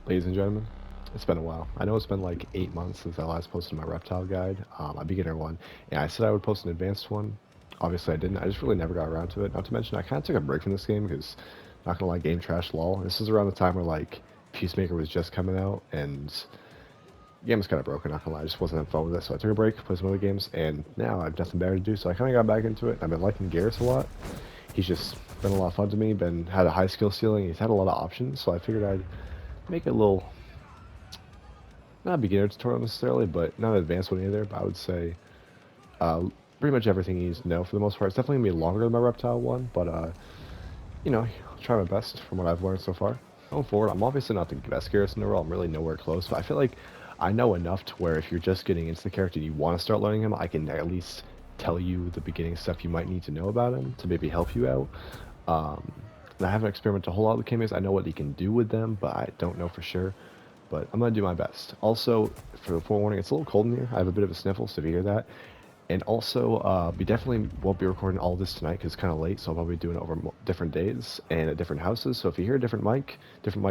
Ladies and gentlemen, it's been a while. I know it's been like 8 months since I last posted my reptile guide, a beginner one, and I said I would post an advanced one. Obviously, I didn't. I just really never got around to it. Not to mention, I kind of took a break from this game because, not gonna lie, game trash lol. This is around the time where like Peacemaker was just coming out, and the game was kind of broken. Not gonna lie, I just wasn't having fun with it, so I took a break, played some other games, and now I have nothing better to do. So I kind of got back into it. I've been liking Geras a lot. He's just been a lot of fun to me. Been had a high skill ceiling. He's had a lot of options, so I figured I'd make it a little not a beginner tutorial necessarily, but not an advanced one either. But I would say uh, pretty much everything you need to know for the most part. It's definitely gonna be longer than my reptile one, but I'll try my best from what I've learned so far. Going forward, I'm obviously not the best Geras in the world. I'm really nowhere close, but I feel like I know enough to where if you're just getting into the character and you want to start learning him, I can at least tell you the beginning stuff you might need to know about him to maybe help you out. And I haven't experimented a whole lot with Kameos. I know what he can do with them, but I don't know for sure. But I'm going to do my best. Also, for the forewarning, it's a little cold in here. I have a bit of a sniffle, so if you hear that. And also, we definitely won't be recording all this tonight because it's kind of late, so I'll probably be doing it over different days and at different houses. So if you hear a different mic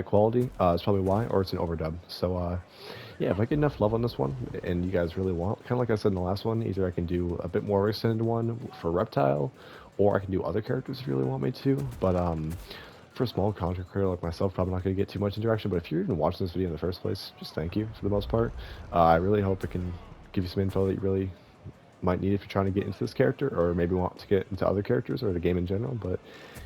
quality, that's probably why, or it's an overdub. So, yeah, if I get enough love on this one and you guys really want, kind of like I said in the last one, either I can do a bit more extended one for Reptile, or I can do other characters if you really want me to. But for a small content creator like myself, probably not going to get too much interaction. But if you're even watching this video in the first place, just thank you for the most part. I really hope it can give you some info that you really might need if you're trying to get into this character, or maybe want to get into other characters or the game in general. But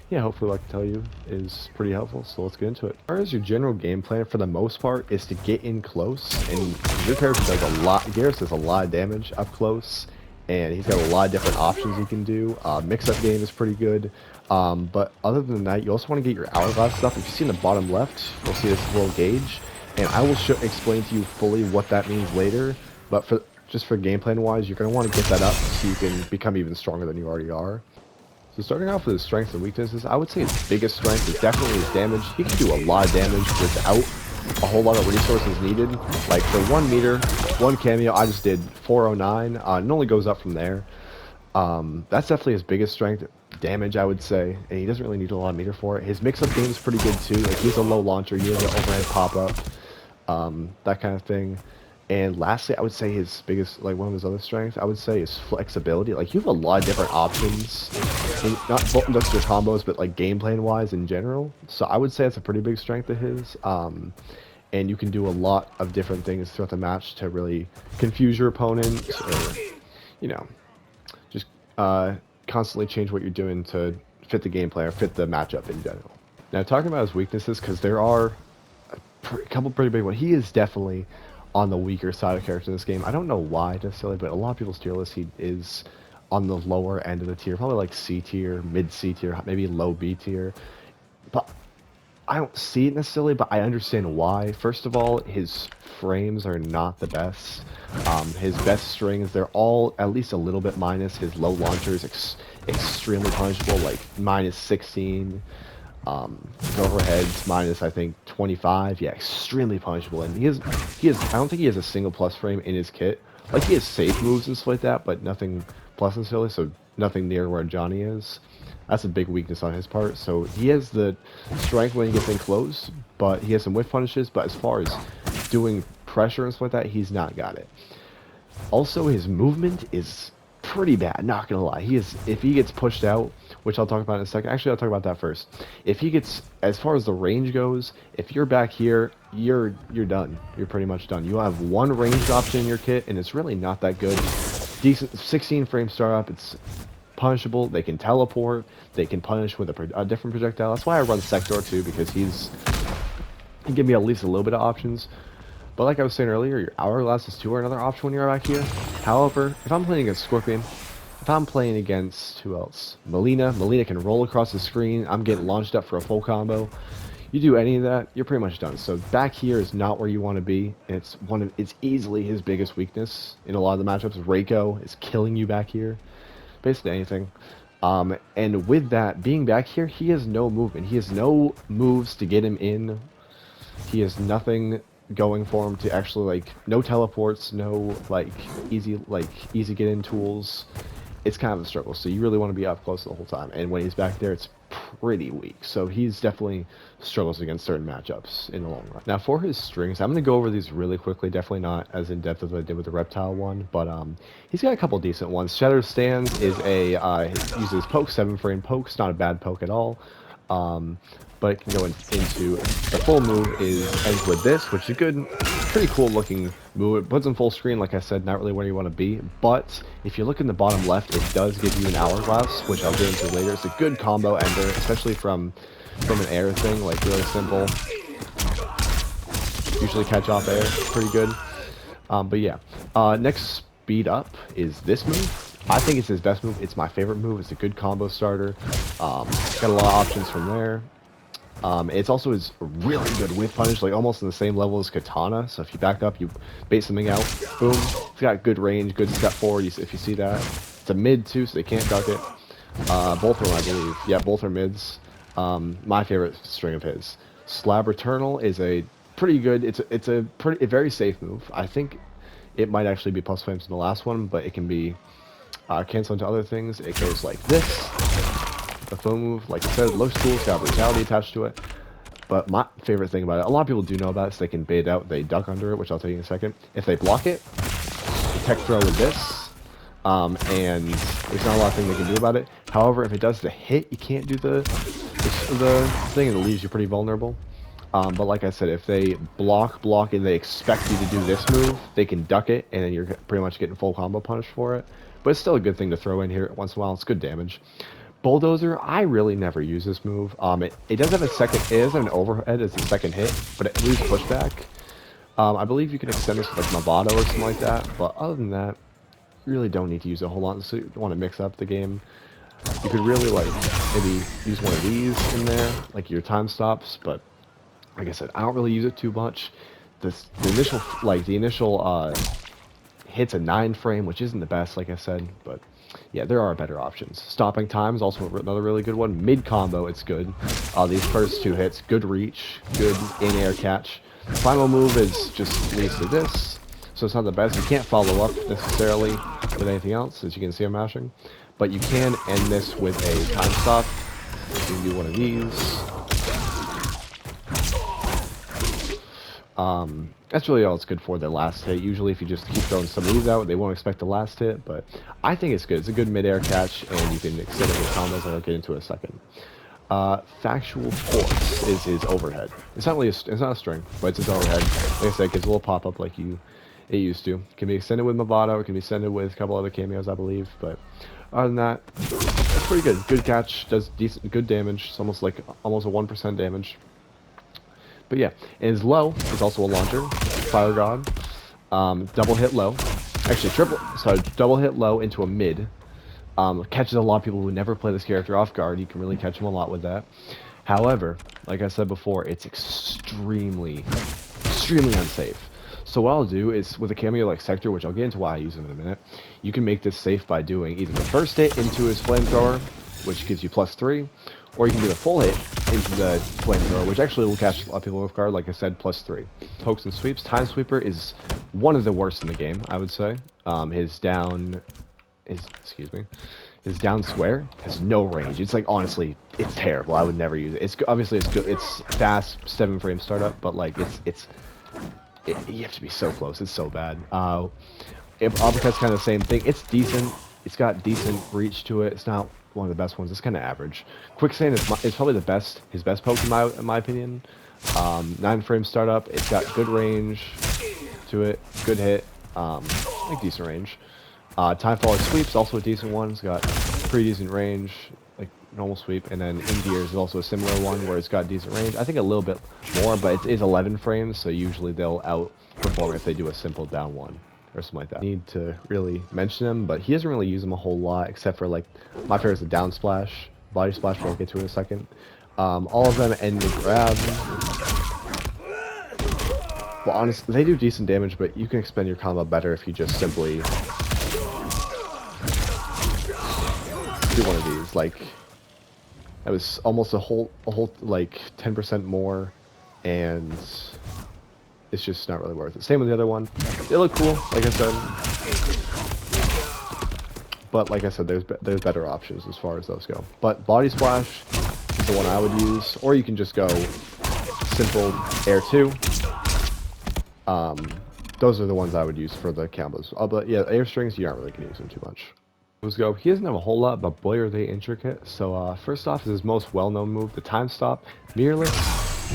yeah, hopefully what I can tell you is pretty helpful, so let's get into it. As far as your general game plan, for the most part, is to get in close, and your character does a lot, Geras does a lot of damage up close, and he's got a lot of different options he can do. Mix-up game is pretty good, but other than that, you also want to get your Hourglass stuff. If you see in the bottom left, you'll see this little gauge, and I will explain to you fully what that means later, but just for game plan wise, you're going to want to get that up so you can become even stronger than you already are. So starting off with his strengths and weaknesses, I would say his biggest strength is definitely his damage. He can do a lot of damage without a whole lot of resources needed. Like for 1 meter, 1 cameo, I just did 409. It only goes up from there. That's definitely his biggest strength, damage, I would say, and he doesn't really need a lot of meter for it. His mix-up game is pretty good too. Like he's a low launcher, he has an overhead pop-up, that kind of thing. And lastly, I would say his biggest, like one of his other strengths, I would say is flexibility. Like you have a lot of different options, not just your combos, but like game plan wise in general. So I would say it's a pretty big strength of his. And you can do a lot of different things throughout the match to really confuse your opponent, or you know, just constantly change what you're doing to fit the gameplay or fit the matchup in general. Now talking about his weaknesses, because there are a couple pretty big ones. He is definitely on the weaker side of character in this game. I don't know why necessarily, but a lot of people's tier list, he is on the lower end of the tier, probably like C tier, mid C tier, maybe low B tier. But I don't see it necessarily, but I understand why. First of all, his frames are not the best. His best strings, they're all at least a little bit minus. His low launcher is extremely punishable, like minus 16. His overheads minus I think 25. Yeah, extremely punishable. And he has. I don't think he has a single plus frame in his kit. Like he has safe moves and stuff like that, but nothing plus necessarily. So nothing near where Johnny is. That's a big weakness on his part. So he has the strength when he gets in close, but he has some whiff punishes. But as far as doing pressure and stuff like that, he's not got it. Also, his movement is pretty bad, not gonna lie. If he gets pushed out, which I'll talk about in a second. Actually, I'll talk about that first. If he gets, as far as the range goes, if you're back here, you're done. You're pretty much done. You have one ranged option in your kit, and it's really not that good. Decent 16 frame startup. It's punishable. They can teleport. They can punish with a different projectile. That's why I run Sector too, because he give me at least a little bit of options. But like I was saying earlier, your Hourglasses too are another option when you're back here. However, if I'm playing against Scorpion, if I'm playing against, who else? Melina can roll across the screen. I'm getting launched up for a full combo. You do any of that, you're pretty much done. So back here is not where you want to be. It's easily his biggest weakness in a lot of the matchups. Reiko is killing you back here. Basically anything. And with that, being back here, he has no movement. He has no moves to get him in. He has nothing going for him to actually, like, no teleports, no like easy get in tools, it's kind of a struggle. So you really want to be up close the whole time. And when he's back there, it's pretty weak. So he's definitely struggles against certain matchups in the long run. Now for his strings, I'm going to go over these really quickly. Definitely not as in depth as I did with the reptile one, but he's got a couple decent ones. Shatter Stands is uses poke, 7-frame pokes, not a bad poke at all. But it can go into the full move ends with this, which is a good, pretty cool looking move. It puts him full screen, like I said, not really where you want to be. But if you look in the bottom left, it does give you an hourglass, which I'll get into later. It's a good combo ender, especially from an air thing, like really simple. Usually catch off air, pretty good. But yeah, next speed up is this move. I think it's his best move. It's my favorite move. It's a good combo starter. Got a lot of options from there. It's also his really good whiff punish, like almost on the same level as Katana. So if you back up, you bait something out, boom. It's got good range, good step forward. If you see that, it's a mid too, so they can't duck it. Both of them, I believe. Yeah, both are mids. My favorite string of his. Slab Returnal is a pretty good. It's a very safe move. I think it might actually be plus flames in the last one, but it can be cancel into other things. It goes like this. The phone move, like I said, looks cool. It's got brutality attached to it. But my favorite thing about it, a lot of people do know about it, so they can bait out. They duck under it, which I'll tell you in a second. If they block it, the tech throw with this, and there's not a lot of things they can do about it. However, if it does the hit, you can't do the thing, and it leaves you pretty vulnerable. But like I said, if they block, and they expect you to do this move, they can duck it, and then you're pretty much getting full combo punish for it. But it's still a good thing to throw in here once in a while. It's good damage. Bulldozer, I really never use this move. It does have it is an overhead as a second hit, but it leaves pushback. I believe you can extend this with like Movado or something like that, but other than that, you really don't need to use it a whole lot. So you want to mix up the game. You could really like maybe use one of these in there, like your time stops, but like I said, I don't really use it too much. The initial hits a 9-frame, which isn't the best, like I said, but yeah, there are better options. Stopping time is also another really good one. Mid combo, it's good. These first 2 hits, good reach, good in-air catch. Final move is just leads to this, so it's not the best. You can't follow up necessarily with anything else, as you can see I'm mashing, but you can end this with a time stop. You can do one of these. That's really all it's good for, the last hit. Usually if you just keep throwing some of these out, they won't expect the last hit, but I think it's good. It's a good mid-air catch, and you can extend it with combos that I'll get into in a second. Factual Force is his overhead. It's not a string, but it's his overhead. Like I said, it gives a little pop-up like it used to. It can be extended with Movado, it can be extended with a couple other Kameos, I believe, but other than that, it's pretty good. Good catch, does good damage. It's almost a 1% damage. But yeah, and his low is also a launcher, Fire God. Double hit low. Actually, double hit low into a mid. Catches a lot of people who never play this character off guard. You can really catch them a lot with that. However, like I said before, it's extremely unsafe. So what I'll do is, with a cameo like Sector, which I'll get into why I use him in a minute, you can make this safe by doing either the first hit into his flamethrower, which gives you +3, or you can do the full hit into the flamethrower, which actually will catch a lot of people off guard, like I said, +3. Pokes and sweeps. Time Sweeper is one of the worst in the game, I would say. His down square has no range. It's like, honestly, it's terrible. I would never use it. It's good. It's fast, 7-frame startup, but like you have to be so close. It's so bad. Uppercut's kind of the same thing. It's decent. It's got decent reach to it. It's not one of the best ones. It's kind of average. Quicksand is probably his best poke in my opinion. 9-frame startup. It's got good range to it. Good hit. Like decent range. Time Forward Sweep's also a decent one. It's got pretty decent range, like normal sweep. And then Gears is also a similar one where it's got decent range. I think a little bit more, but it is 11 frames, so usually they'll outperform if they do a simple down one or something like that. I need to really mention him, but he doesn't really use them a whole lot, except for like, my favorite is the down splash, body splash, which I'll get to in a second. All of them end in grab. Well, honestly, they do decent damage, but you can expend your combo better if you just simply do one of these. Like, that was almost a whole like 10% more, and it's just not really worth it. Same with the other one. They look cool, like I said, but like I said, there's better options as far as those go. But Body Splash is the one I would use, or you can just go simple Air 2. Those are the ones I would use for the combos. But yeah, Air Strings, you aren't really going to use them too much. Let's go. He doesn't have a whole lot, but boy are they intricate. So first off is his most well-known move, the Time Stop. Mirrorless,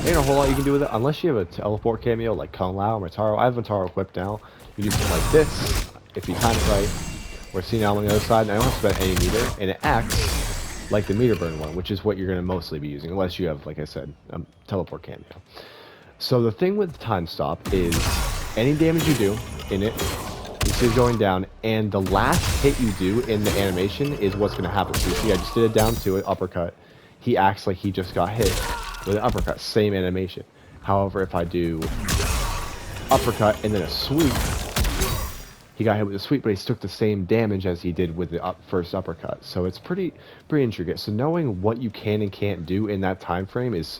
there ain't a whole lot you can do with it, unless you have a teleport cameo like Kung Lao or Mataro. I have Mataro equipped now. You do something like this, if you time it right. We're seeing now on the other side, and I don't have to spend any meter, and it acts like the meter burn one, which is what you're going to mostly be using, unless you have, like I said, a teleport cameo. So the thing with Time Stop is any damage you do in it, you see it going down, and the last hit you do in the animation is what's going to happen. So you see I just did it down to it, uppercut. He acts like he just got hit with an uppercut, same animation. However, if I do uppercut and then a sweep, he got hit with a sweep, but he took the same damage as he did with the first uppercut. So it's pretty intricate. So knowing what you can and can't do in that time frame is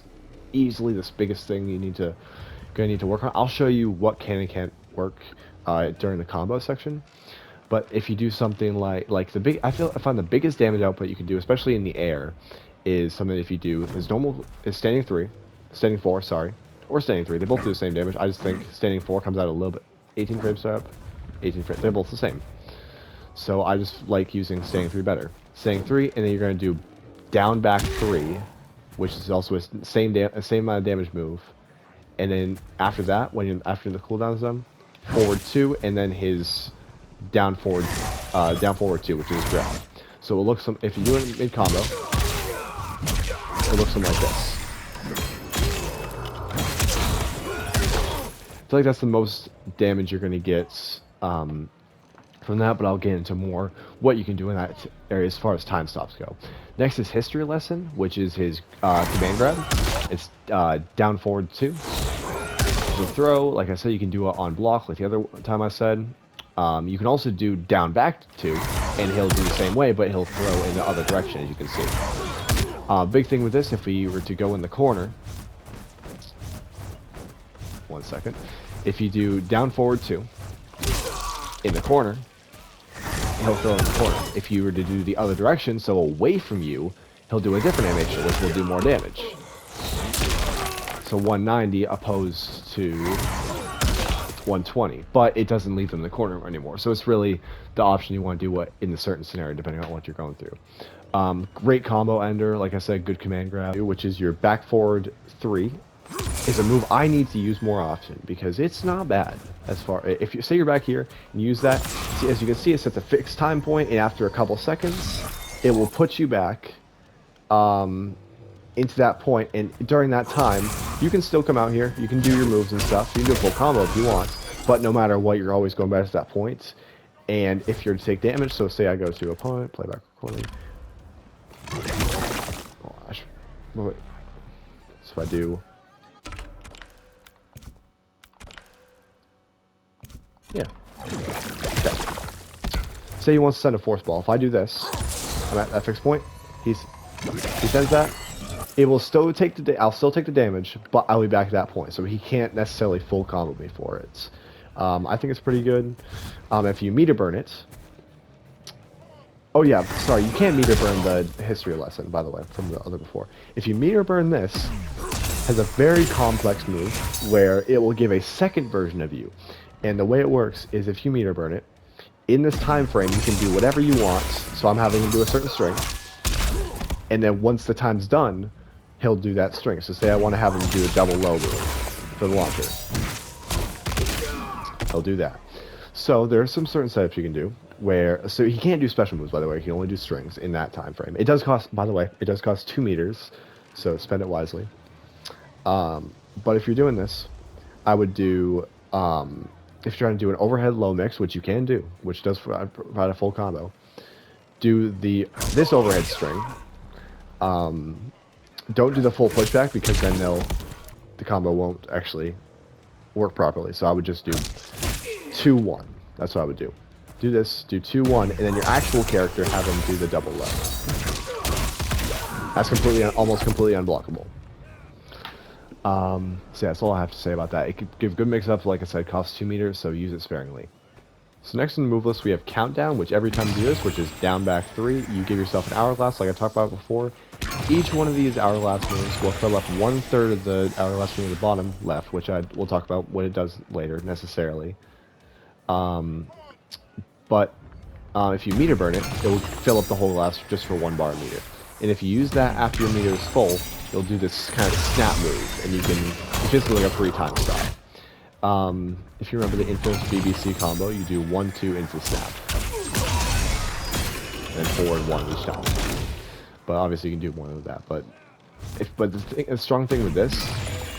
easily the biggest thing you gonna need to work on. I'll show you what can and can't work during the combo section. But if you do something like I find the biggest damage output you can do, especially in the air, is something if you do is standing 4, sorry, or standing 3. They both do the same damage. I just think standing 4 comes out a little bit 18 frames up. 18 frames. They're both the same. So I just like using standing 3 better. Standing 3, and then you're going to do down back 3, which is also a same amount of damage move. And then after that, after the cooldown is done, forward 2, and then his down forward 2, which is his grab. So it looks if you do it mid combo, it looks something like this. I feel like that's the most damage you're going to get from that, but I'll get into more what you can do in that area as far as time stops go. Next is History Lesson, which is his command grab. It's down forward 2. The throw, like I said, you can do it on block like the other time I said. You can also do down back 2, and he'll do the same way, but he'll throw in the other direction, as you can see. Big thing with this, if we were to go in the corner, 1 second, if you do down forward 2 in the corner, he'll throw in the corner. If you were to do the other direction, so away from you, he'll do a different animation, which will do more damage. So 190 opposed to 120, but it doesn't leave them in the corner anymore. So it's really the option you want to do what in a certain scenario, depending on what you're going through. Great combo ender, like I said, good command grab, which is your back forward 3. Is a move I need to use more often because it's not bad. As far if you say you're back here and use that, see, as you can see, it's at the fixed time point, and after a couple seconds, it will put you back into that point. And during that time, you can still come out here. You can do your moves and stuff. You can do a full combo if you want, but no matter what, you're always going back to that point. And if you're to take damage, so say I go to opponent, playback recording. Oh, wait. So I do. Yeah. Okay. Say he wants to send a force ball. If I do this, I'm at that fixed point. He sends that. It will still take I'll still take the damage, but I'll be back at that point. So he can't necessarily full combo me for it. I think it's pretty good. If you meter burn it. Oh yeah, sorry, you can't meter burn the history lesson, by the way, from the other before. If you meter burn this, has a very complex move where it will give a second version of you. And the way it works is if you meter burn it, in this time frame you can do whatever you want. So I'm having him do a certain string. And then once the time's done, he'll do that string. So say I want to have him do a double low move for the launcher. He'll do that. So there are some certain setups you can do where, so he can't do special moves, by the way. He can only do strings in that time frame. It does cost, by the way, it does cost 2 meters. So spend it wisely. But if you're doing this, I would do, if you're trying to do an overhead low mix, which you can do, which does provide a full combo, do this overhead string. Don't do the full pushback because then the combo won't actually work properly. So I would just do 2-1. That's what I would do. Do this, do 2-1, and then your actual character have him do the double low. That's almost completely unblockable. So yeah, that's all I have to say about that. It could give good mix-ups, like I said, costs 2 meters, so use it sparingly. So next in the move list we have Countdown, which every time you do this, which is down back 3, you give yourself an Hourglass like I talked about before. Each one of these Hourglass moves will fill up 1/3 of the Hourglass move at the bottom left, which we'll talk about what it does later necessarily. But if you meter burn it, it will fill up the whole glass just for 1 bar meter. And if you use that after your meter is full, you'll do this kind of snap move, and it's basically like a 3-time stop. If you remember the infamous BBC combo, you do 1-2 into snap, and forward 1 each time. But obviously you can do more than that. But the strong thing with this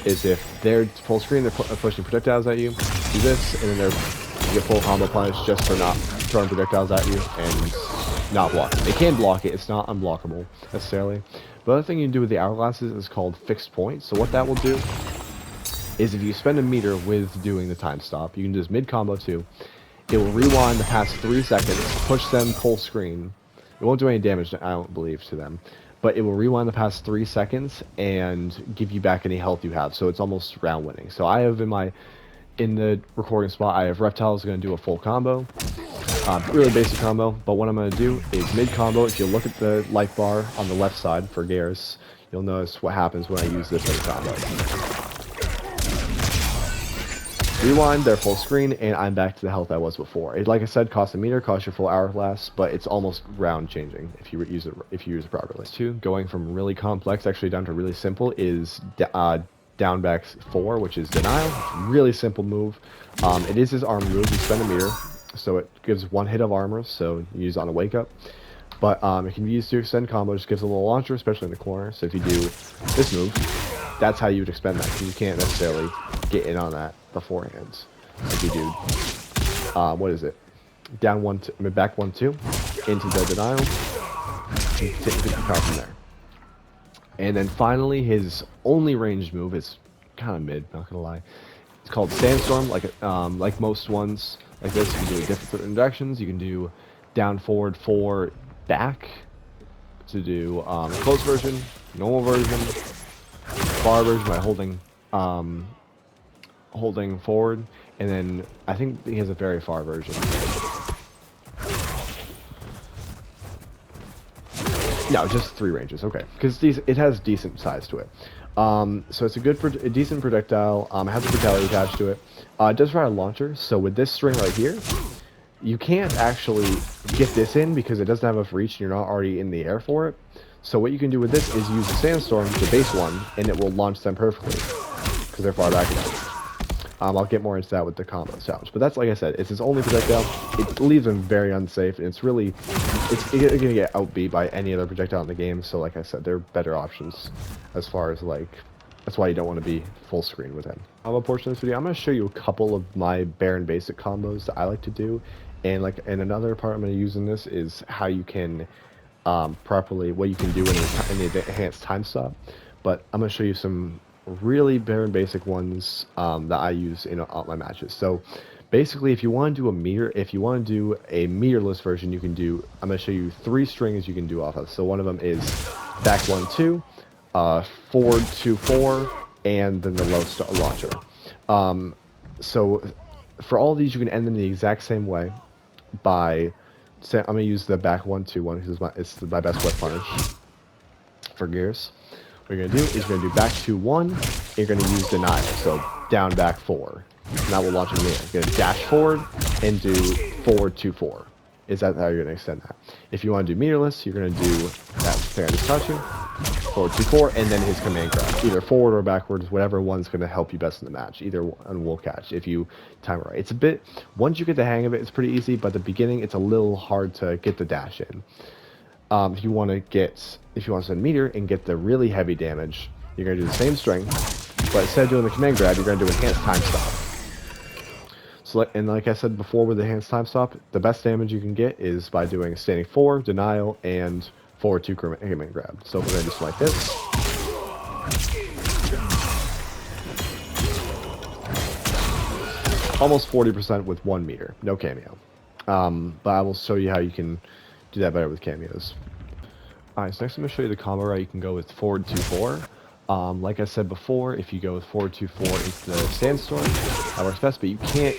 is if they're full screen, they're pushing projectiles at you, do this, and then you get full combo punish just for not throwing projectiles at you and not blocking. They can block it, it's not unblockable necessarily. The other thing you can do with the Hourglasses is called fixed point. So what that will do is if you spend a meter with doing the time stop, you can do this mid combo too. It will rewind the past 3 seconds, push them full screen. It won't do any damage, I don't believe, to them. But it will rewind the past 3 seconds and give you back any health you have. So it's almost round winning. So I have in the recording spot, I have Reptiles going to do a full combo. Really basic combo, but what I'm going to do is mid combo. If you look at the life bar on the left side for Geras, you'll notice what happens when I use this mid combo. Rewind, they're full screen, and I'm back to the health I was before. It, like I said, costs a meter, costs your full Hourglass, but it's almost round changing if you use it properly. 2, going from really complex actually down to really simple is down back 4, which is denial. Really simple move. It is his arm move. You spend a meter, so it gives 1 hit of armor, so you use it on a wake up. But it can be used to extend combo. Just gives a little launcher, especially in the corner. So if you do this move, that's how you would expend that, because you can't necessarily get in on that beforehand. If you do, what is it? Down 1, back 1-2 into the denial, and take the power from there. And then finally, his only ranged move is kind of mid, not gonna lie. It's called Sandstorm. Like most ones like this, you can do different directions. You can do down, forward, 4, back to do close version, normal version, far version by holding forward, and then I think he has a very far version. No, just 3 ranges, okay, because it has decent size to it. So it's a decent projectile. It has a fatality attached to it. It does fire a launcher, so with this string right here, you can't actually get this in because it doesn't have enough reach and you're not already in the air for it. So what you can do with this is use the Sandstorm, the base one, and it will launch them perfectly because they're far back enough. I'll get more into that with the combo challenge, but that's, like I said, it's his only projectile. It leaves him very unsafe, and it's gonna get outbeat by any other projectile in the game. So, like I said, there are better options as far as that's why you don't want to be full screen with him. Combo portion of this video, I'm gonna show you a couple of my bare and basic combos that I like to do, and another part I'm gonna use in this is how you can properly what you can do in the enhanced time stop. But I'm gonna show you some really bare and basic ones that I use in all my matches. So basically, if you want to do a meterless version, you can do, I'm going to show you 3 strings you can do off of. So one of them is back 1-2, forward 2-4, and then the low launcher. So for all of these, you can end them the exact same way by, I'm going to use the back 1-2 one because it's my best wet punish for Geras. What you're going to do is you're going to do back 2-1, and you're going to use denial, so down back 4. And that will launch in the air. You're going to dash forward and do forward 2-4. Is that how you're going to extend that? If you want to do meterless, you're going to do that thing I just taught you, forward 2-4, and then his command grab. Either forward or backwards, whatever one's going to help you best in the match. Either one will catch if you time it right. It's a bit, once you get the hang of it, it's pretty easy, but at the beginning, it's a little hard to get the dash in. If you want to send meter and get the really heavy damage, you're going to do the same string, but instead of doing the command grab, you're going to do enhanced time stop. So, and like I said before with the enhanced time stop, the best damage you can get is by doing standing 4, denial, and forward 2 command grab. So we're going to do something like this. Almost 40% with 1 meter, no cameo. But I will show you how you can do that better with cameos. Alright, so next I'm going to show you the combo right. You can go with forward 2-4. Like I said before, if you go with forward 2-4 into the Sandstorm, that works best, but you can't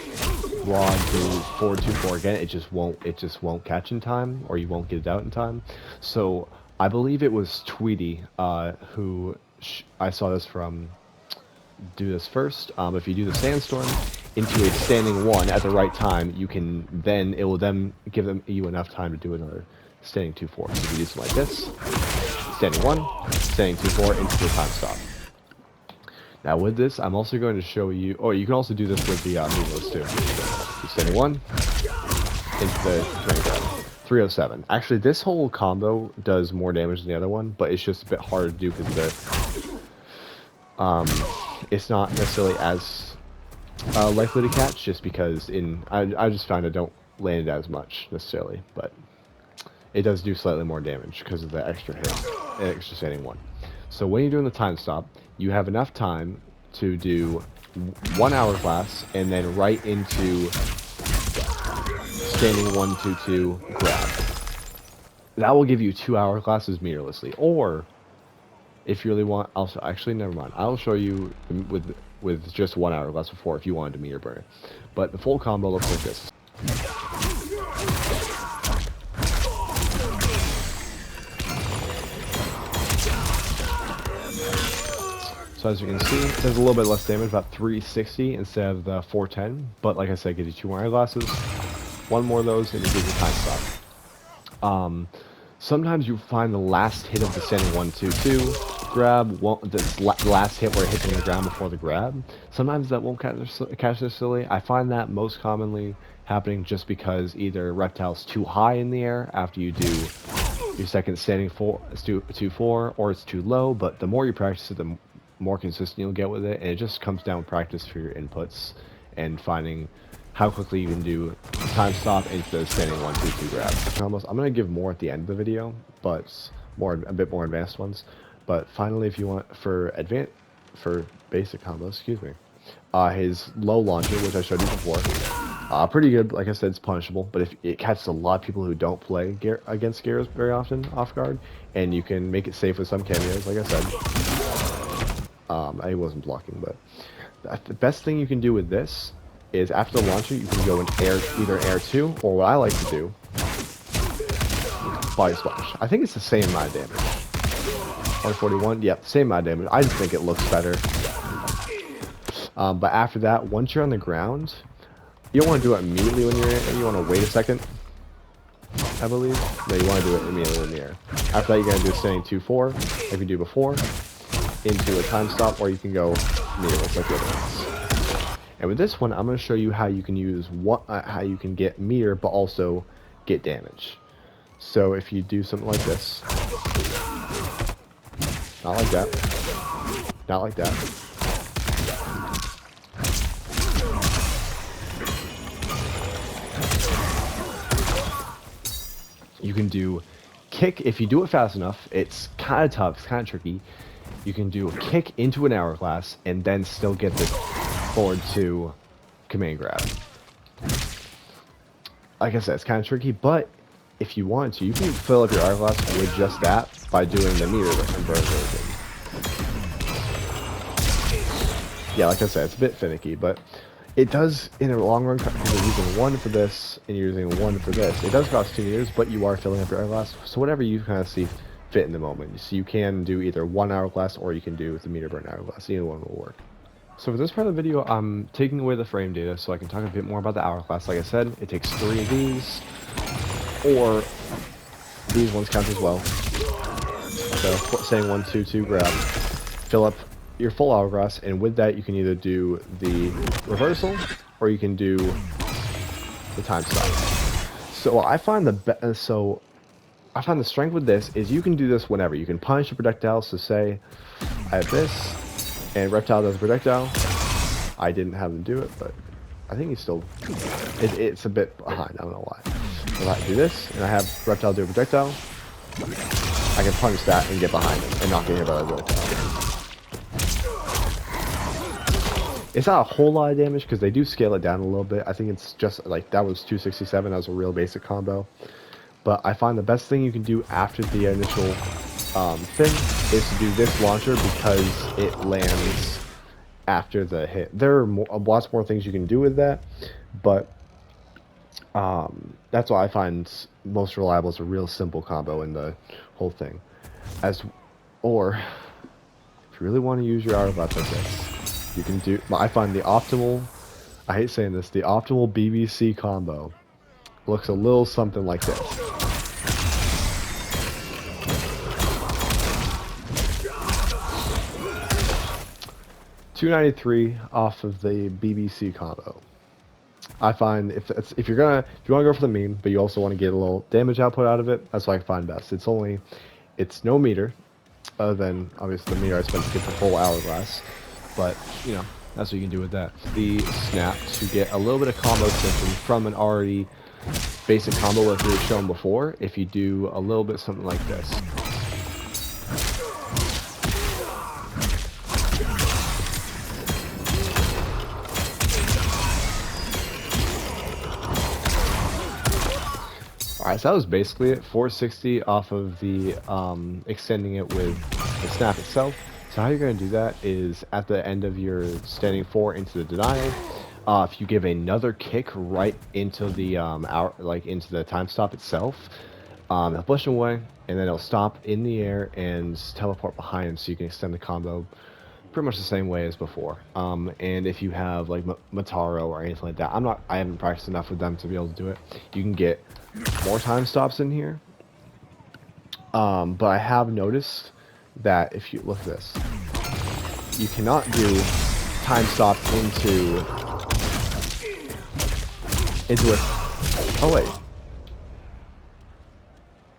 raw do forward 2-4 again, it just won't catch in time, or you won't get it out in time. So I believe it was Tweety who I saw this from. Do this first. If you do the sandstorm into a standing 1 at the right time, you can then it will then give you enough time to do another standing 2-4. So if you do something like this, standing 1, standing 2-4 into the time stop. Now with this, I'm also going to show you. Oh, you can also do this with the Kameos too. So standing 1 into the command grab. 307. Actually, this whole combo does more damage than the other one, but it's just a bit harder to do because it's not necessarily as likely to catch, just because I just found I don't land it as much necessarily, but it does do slightly more damage because of the extra hit, extra standing 1. So when you're doing the time stop, you have enough time to do 1 hourglass and then right into standing 1-2-2 grab. That will give you 2 hourglasses meterlessly, or if you really want, also actually never mind. I'll show you with just 1 hourglass before if you wanted to meter burn it. But the full combo looks like this. So as you can see, it does a little bit less damage, about 360 instead of the 410. But like I said, it gives you 2 more hourglasses, 1 more of those, and it gives you time stop. Sometimes you find the last hit of the standing 1-2-2 grab, the last hit where it hits on the ground before the grab. Sometimes that won't catch necessarily. I find that most commonly happening just because either Reptile's too high in the air after you do your second standing 2-4, or it's too low. But the more you practice it, the more consistent you'll get with it, and it just comes down to practice for your inputs and finding how quickly you can do time stop into the standing 1-2-2 grab. Combos. I'm gonna give more at the end of the video, but a bit more advanced ones. But finally, if you want for basic combos, excuse me, his low launcher, which I showed you before, pretty good. Like I said, it's punishable, but if it catches a lot of people who don't play against Geras very often off guard, and you can make it safe with some cameos, like I said. I wasn't blocking, but the best thing you can do with this is after the launcher, you can go in either air 2, or what I like to do, body splash. I think it's the same amount of damage. 141, yep, same amount of damage. I just think it looks better. But after that, once you're on the ground, you don't want to do it immediately when you're in it. You want to wait a second, I believe. No, you want to do it immediately in the air. After that, you're going to do a standing 2-4, like we do before, into a time stop, or you can go meterless like the other ones. And with this one, I'm going to show you how you can use how you can get meter, but also get damage. So if you do something like this, not like that, not like that. You can do kick. If you do it fast enough, it's kind of tough, it's kind of tricky. You can do a kick into an hourglass and then still get this forward to command grab. Like I said, it's kind of tricky, but if you want to, you can fill up your hourglass with just that by doing the meter and burn version. Yeah, like I said, it's a bit finicky, but it does, in the long run, because you're using 1 for this and you're using 1 for this, it does cost 2 meters, but you are filling up your hourglass, so whatever you kind of see fit in the moment. So you can do either 1 hourglass, or you can do the meter burn hourglass. Either one will work. So for this part of the video, I'm taking away the frame data so I can talk a bit more about the hourglass. Like I said, it takes 3 of these, or these ones count as well. So saying 1-2-2 grab, fill up your full hourglass, and with that you can either do the reversal or you can do the time stop. So I find the strength with this is you can do this whenever. You can punish a projectile. So say I have this, and Reptile does a projectile. I didn't have him do it, but I think he's still. It's a bit behind. I don't know why. If I do this, and I have Reptile do a projectile, I can punish that and get behind him and not get hit by the projectile. It's not a whole lot of damage because they do scale it down a little bit. I think it's just like that was 267. That was a real basic combo. But I find the best thing you can do after the initial thing is to do this launcher because it lands after the hit. There are lots more things you can do with that, but That's why I find most reliable is a real simple combo in the whole thing. Or if you really want to use your hourglass like this, you can do. I find the optimal. I hate saying this. The optimal BBC combo looks a little something like this. $293 off of the BBC combo. I find if you want to go for the meme, but you also want to get a little damage output out of it, that's what I find best. It's no meter, other than obviously the meter I spent to get the full hourglass, but you know that's what you can do with that. The snap to get a little bit of combo system from an already basic combo like we were shown before. If you do a little bit something like this. Alright, so that was basically it. 460 off of the extending it with the snap itself. So how you're going to do that is at the end of your standing 4 into the denial, if you give another kick right into the into the time stop itself, it'll push him away, and then it'll stop in the air and teleport behind him, so you can extend the combo pretty much the same way as before. And if you have like Mataro or anything like that, I haven't practiced enough with them to be able to do it. You can get more time stops in here, but I have noticed that if you look at this, you cannot do time stop into a, oh wait,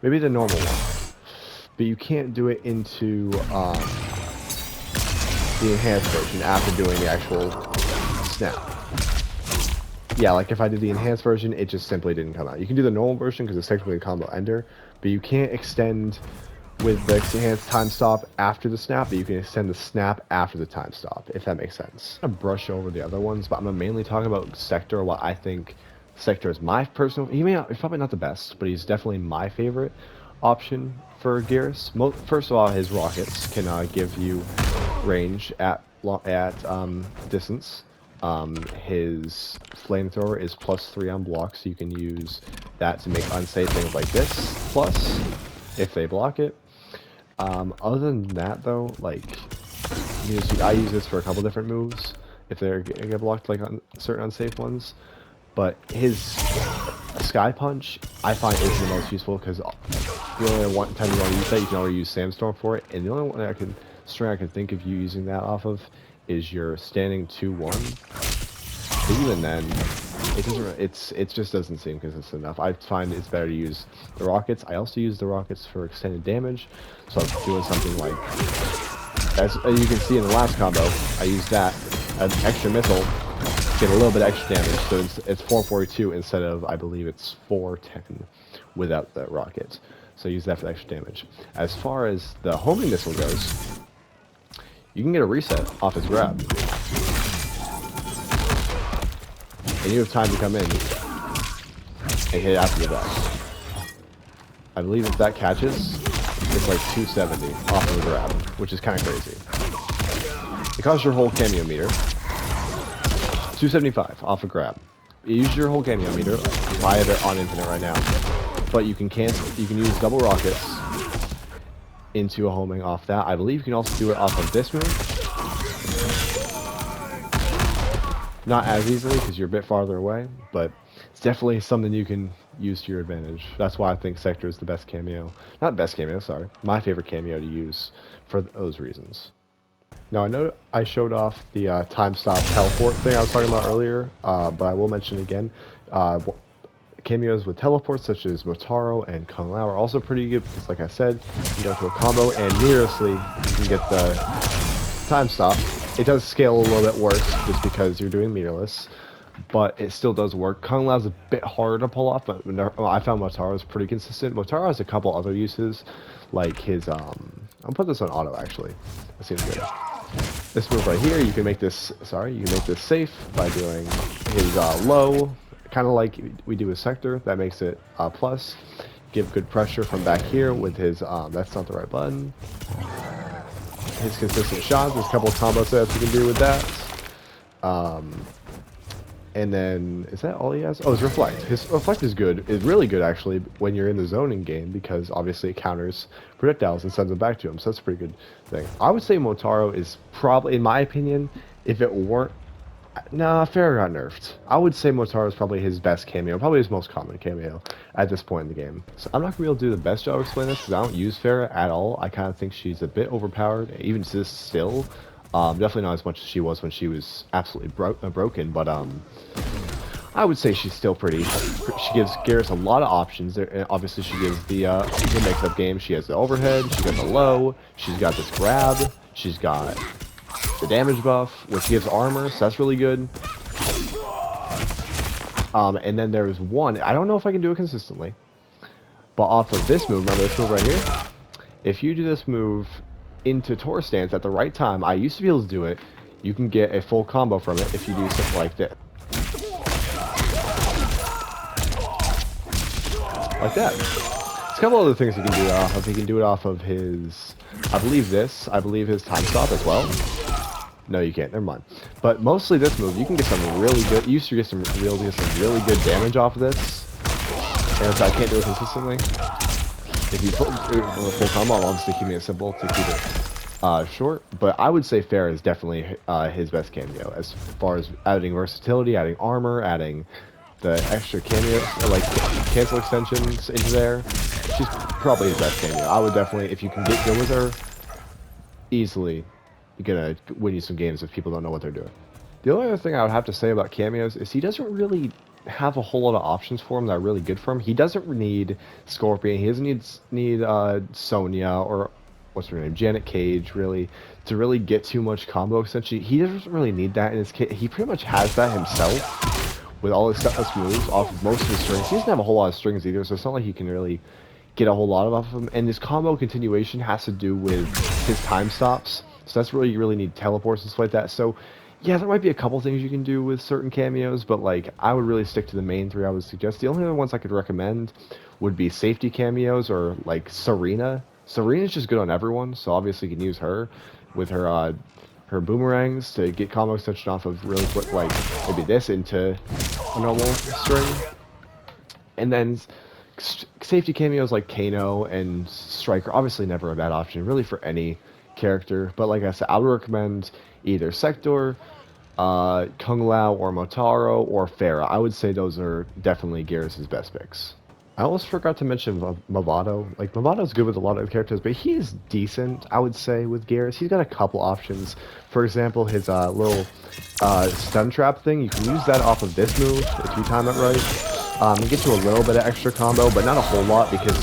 maybe the normal one, but you can't do it into the enhanced version after doing the actual snap. Yeah, like if I did the enhanced version, it just simply didn't come out. You can do the normal version because it's technically a combo ender, but you can't extend with the enhanced time stop after the snap, but you can extend the snap after the time stop, if that makes sense. I'm gonna brush over the other ones, but I'm gonna mainly talk about Sector, what I think Sector is my personal, he's probably not the best, but he's definitely my favorite option for Geras. First of all, his rockets can give you range at distance. His flamethrower is +3 on block, so you can use that to make unsafe things like this, plus if they block it. Other than that though, like, I use this for a couple different moves if they get blocked, like on certain unsafe ones. But his Sky Punch, I find, is the most useful, because the only one time you want to use that, you can already use Sandstorm for it, and the only one string I can think of you using that off of is your standing 2-1. But even then, it just doesn't seem consistent enough. I find it's better to use the rockets. I also use the rockets for extended damage, so I'm doing something like, as you can see in the last combo, I used that an extra missile to get a little bit extra damage. So it's 442 instead of, I believe it's 410 without the rocket. So use that for the extra damage. As far as the homing missile goes, you can get a reset off his grab. And you have time to come in and hit after the back. I believe if that catches, it's like 270 off of the grab, which is kind of crazy. It costs your whole cameo meter. 275 off a grab. You use your whole cameo meter. I have it on infinite right now. But you can use double rockets into a homing off that. I believe you can also do it off of this move. Not as easily because you're a bit farther away, but it's definitely something you can use to your advantage. That's why I think Sector is the best cameo. Not best cameo, sorry. My favorite cameo to use for those reasons. Now, I know I showed off the time stop teleport thing I was talking about earlier, but I will mention again, cameos with teleports such as Motaro and Kung Lao are also pretty good because, like I said, you go to a combo and nearly you can get the time stop. It does scale a little bit worse just because you're doing meterless, but it still does work. Kung Lao's a bit harder to pull off, but I found Motaro's pretty consistent. Motaro has a couple other uses, like his, I'll put this on auto actually. That seems good. This move right here, you can make this safe by doing his low, kind of like we do with Sector. That makes it plus. Give good pressure from back here with his, that's not the right button. His consistent shots, there's a couple of combo sets you can do with that. And then, is that all he has? Oh, his Reflect. His Reflect is good. It's really good, actually, when you're in the zoning game, because obviously it counters projectiles and sends them back to him, so that's a pretty good thing. I would say Motaro is probably, in my opinion, if it weren't... Nah, Farrah got nerfed. I would say Motaro is probably his best cameo, probably his most common cameo at this point in the game. So I'm not going to be able to do the best job of explaining this, because I don't use Farrah at all. I kind of think she's a bit overpowered, even still. Definitely not as much as she was when she was absolutely broken, but I would say she's still pretty. She gives Geras a lot of options. Obviously, she gives the mix-up game. She has the overhead. She's got the low. She's got this grab. She's got the damage buff, which gives armor, so that's really good. And then there's one. I don't know if I can do it consistently, but off of this move, remember this move right here? If you do this move into Tor stance at the right time, I used to be able to do it, you can get a full combo from it if you do something like this. Like that. There's a couple other things you can do it off of. You can do it off of his, I believe his time stop as well. No, you can't. Never mind. But mostly this move, you can get some really good. You used to get some really good damage off of this. And so I can't do it consistently. If you put a full combo, I'm obviously keeping it simple to keep it short. But I would say Farrah is definitely his best cameo as far as adding versatility, adding armor, adding the extra cameo, like cancel extensions into there. She's probably his best cameo. I would definitely, if you can get good with her, easily gonna win you some games if people don't know what they're doing. The only other thing I would have to say about cameos is he doesn't really have a whole lot of options for him that are really good for him. He doesn't need Scorpion. He doesn't need Sonya or what's her name, Janet Cage, really, to really get too much combo extension. He doesn't really need that in his kit. He pretty much has that himself with all his moves off of most of his strings. He doesn't have a whole lot of strings either, so it's not like he can really get a whole lot off of him. And his combo continuation has to do with his time stops. So that's really, you really need teleports and stuff like that. So yeah, there might be a couple things you can do with certain cameos, but like I would really stick to the main three I would suggest. The only other ones I could recommend would be safety cameos or like Serena. Serena's just good on everyone, so obviously you can use her with her her boomerangs to get combo extension off of really quick, like maybe this into a normal string. And then safety cameos like Kano and Striker, obviously never a bad option really for any character, but like I said, I would recommend either Sector, Kung Lao, or Motaro, or Farrah. I would say those are definitely Geras' best picks. I almost forgot to mention Movado. Like, Movado's good with a lot of characters, but he is decent, I would say, with Geras. He's got a couple options. For example, his little stun trap thing, you can use that off of this move if you time it right. It gets you a little bit of extra combo, but not a whole lot because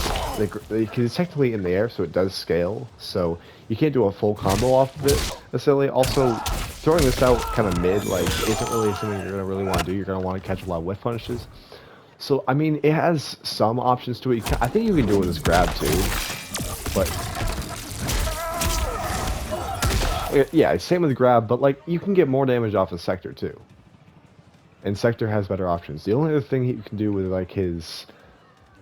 it's technically in the air, so it does scale. So you can't do a full combo off of it necessarily. Also, throwing this out kind of mid, like, isn't really something you're gonna really want to do. You're gonna want to catch a lot of whiff punishes. So I mean, it has some options to it. I think you can do it with this grab too, but yeah, same with grab. But like, you can get more damage off of Sector too. And Sector has better options. The only other thing he can do with like his,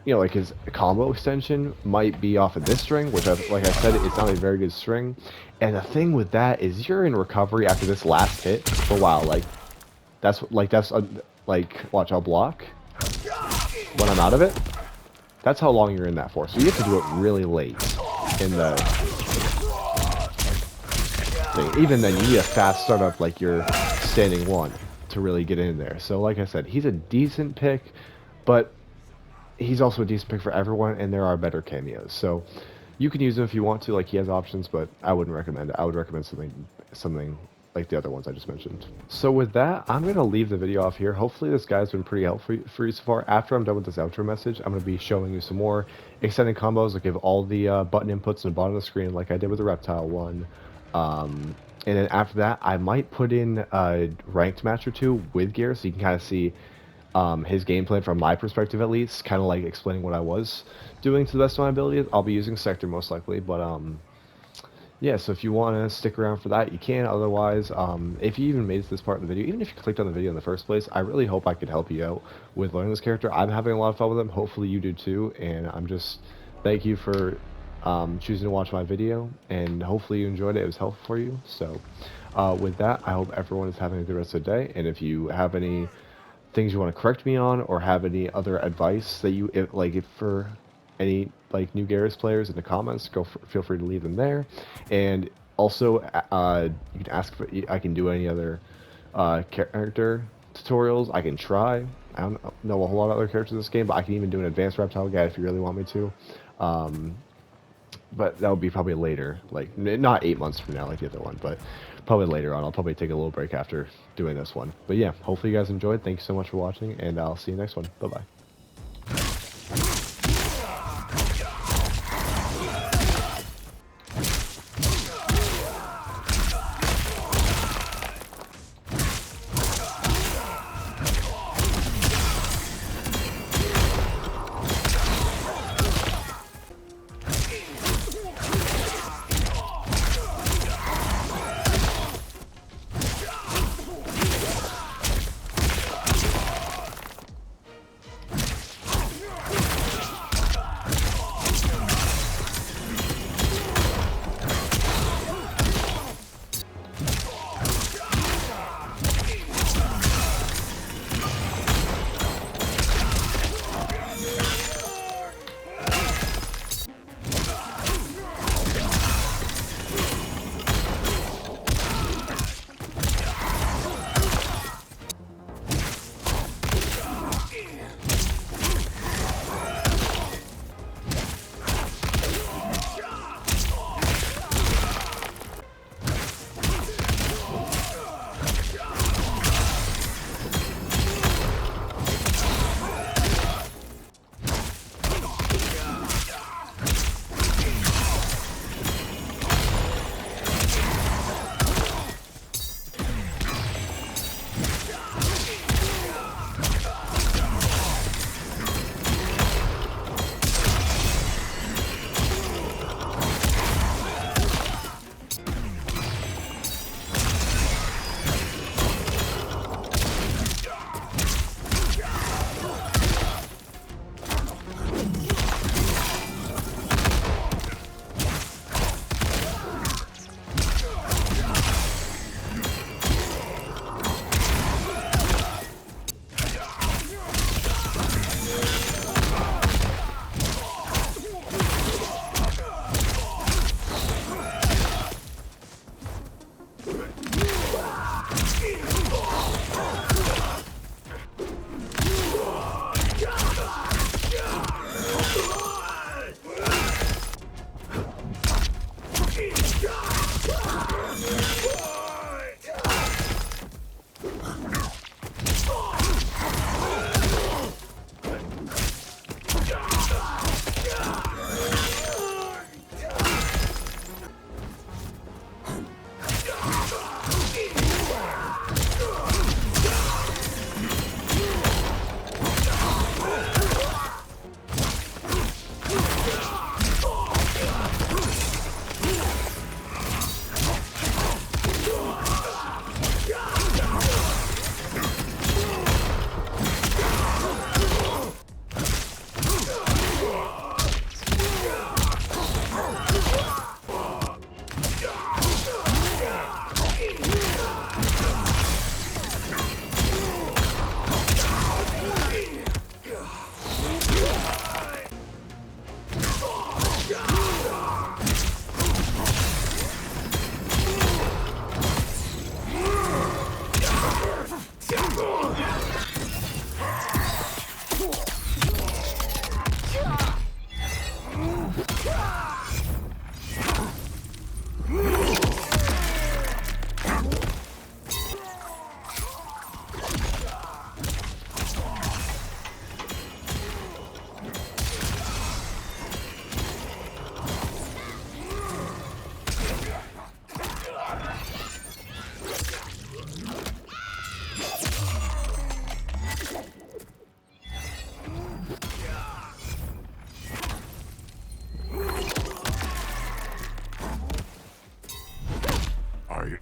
you know, like his combo extension might be off of this string, which like I said, it's not a very good string. And the thing with that is you're in recovery after this last hit for a while. Like watch, I'll block when I'm out of it. That's how long you're in that for. So you have to do it really late in the thing. Even then, you need a fast startup like you're standing one to really get in there. So like I said, he's a decent pick, but he's also a decent pick for everyone, and there are better cameos. So you can use him if you want to, like he has options, but I wouldn't recommend it. I would recommend something like the other ones I just mentioned. So with that, I'm going to leave the video off here. Hopefully this guy's been pretty helpful for you so far. After I'm done with this outro message, I'm going to be showing you some more extended combos. I'll give all the button inputs in the bottom of the screen like I did with the reptile one. And then after that, I might put in a ranked match or two with Geras so you can kind of see his gameplay from my perspective at least, kind of like explaining what I was doing to the best of my ability. I'll be using Sector most likely, but yeah, so if you want to stick around for that, you can. Otherwise, if you even made it to this part of the video, even if you clicked on the video in the first place, I really hope I could help you out with learning this character. I'm having a lot of fun with him. Hopefully you do too, and I'm just thank you for choosing to watch my video, and hopefully you enjoyed it. It was helpful for you. So with that, I hope everyone is having a good rest of the day, and if you have any things you want to correct me on, or have any other advice that you if for any like new Geras players in the comments, feel free to leave them there. And also, you can ask if I can do any other character tutorials. I can try. I don't know a whole lot of other characters in this game, but I can even do an advanced reptile guide if you really want me to. But that would be probably later, like not 8 months from now like the other one, but probably later on. I'll probably take a little break after doing this one. But yeah, hopefully you guys enjoyed. Thank you so much for watching, and I'll see you next one. Bye bye.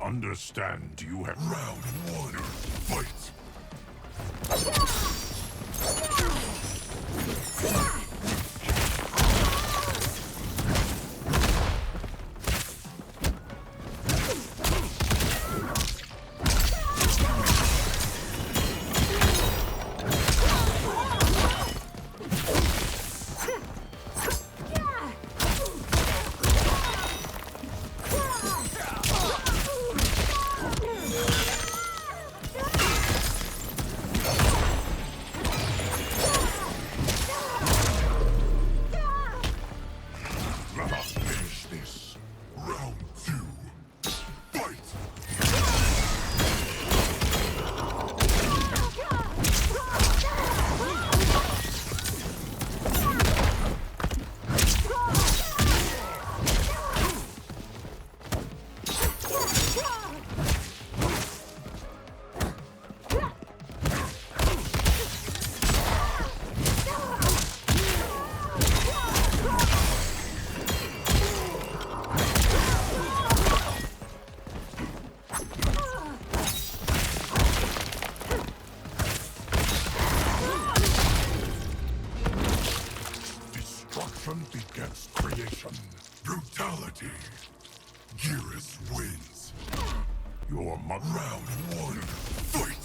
Understand you have round one. Fight! Destruction begets creation. Brutality. Geras wins. Round 1. Fight!